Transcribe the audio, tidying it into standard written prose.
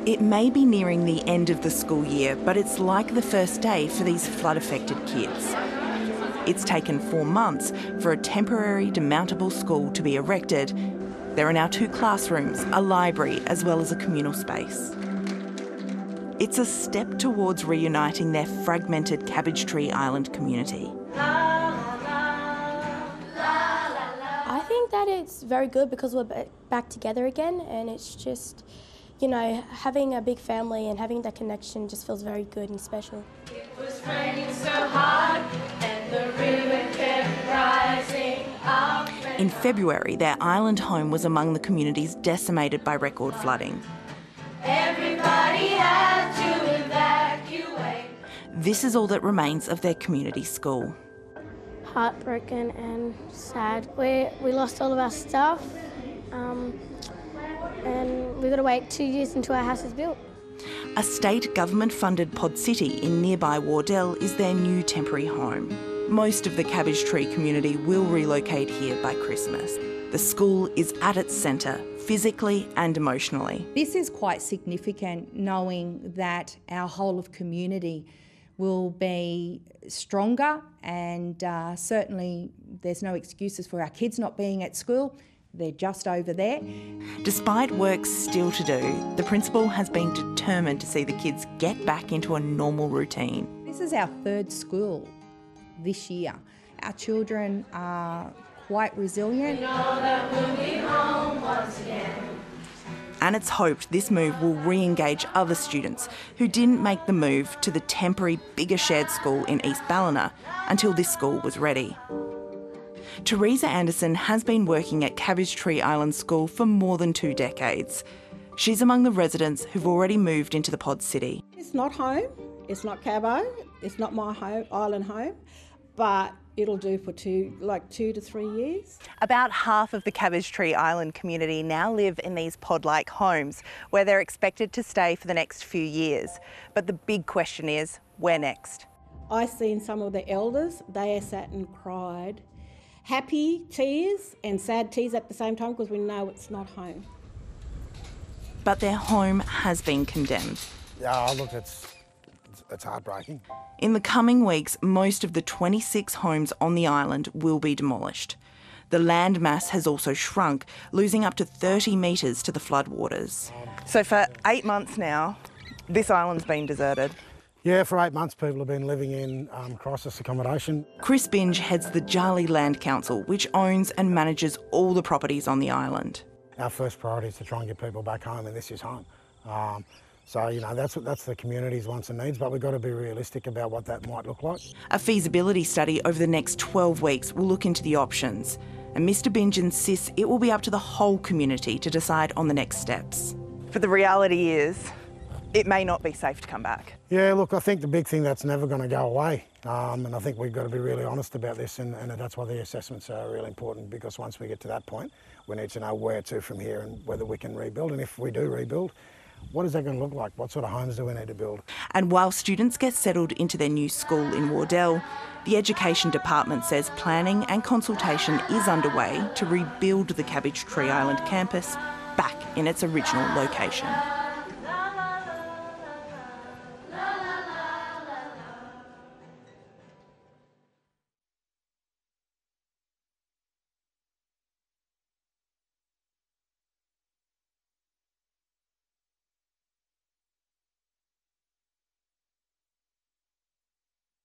It may be nearing the end of the school year, but it's like the first day for these flood-affected kids. It's taken 4 months for a temporary demountable school to be erected. There are now 2 classrooms, a library, as well as a communal space. It's a step towards reuniting their fragmented Cabbage Tree Island community. I think that it's very good because we're back together again, and it's just, you know, having a big family and having that connection just feels very good and special. It was raining so hard and the river kept rising up. In February, their island home was among the communities decimated by record flooding. Everybody had to evacuate. This is all that remains of their community school. Heartbroken and sad. We lost all of our stuff. And we've got to wait 2 years until our house is built. A state government-funded pod city in nearby Wardell is their new temporary home. Most of the Cabbage Tree community will relocate here by Christmas. The school is at its centre, physically and emotionally. This is quite significant, knowing that our whole of community will be stronger, and certainly there's no excuses for our kids not being at school. They're just over there. Despite work still to do, the principal has been determined to see the kids get back into a normal routine. This is our 3rd school this year. Our children are quite resilient. We know that we'll be home once again. And it's hoped this move will re-engage other students who didn't make the move to the temporary bigger shared school in East Ballina until this school was ready. Teresa Anderson has been working at Cabbage Tree Island School for more than 2 decades. She's among the residents who've already moved into the pod city. It's not home, it's not Cabo, it's not my home, island home, but it'll do for 2 to 3 years. About half of the Cabbage Tree Island community now live in these pod-like homes where they're expected to stay for the next few years. But the big question is, where next? I seen some of the elders, they sat and cried. Happy tears and sad tears at the same time because we know it's not home. But their home has been condemned. Yeah, look, it's heartbreaking. In the coming weeks, most of the 26 homes on the island will be demolished. The land mass has also shrunk, losing up to 30 metres to the floodwaters. So for 8 months now, this island's been deserted. Yeah, for 8 months people have been living in crisis accommodation. Chris Binge heads the Jarlee Land Council, which owns and manages all the properties on the island. Our first priority is to try and get people back home, and this is home. So, you know, that's the community's wants and needs, but we've got to be realistic about what that might look like. A feasibility study over the next 12 weeks will look into the options, and Mr Binge insists it will be up to the whole community to decide on the next steps. But the reality is, it may not be safe to come back. Yeah, look, I think the big thing that's never going to go away, and I think we've got to be really honest about this, and that's why the assessments are really important, because once we get to that point, we need to know where to from here and whether we can rebuild, and if we do rebuild, what is that going to look like? What sort of homes do we need to build? And while students get settled into their new school in Wardell, the Education Department says planning and consultation is underway to rebuild the Cabbage Tree Island campus back in its original location.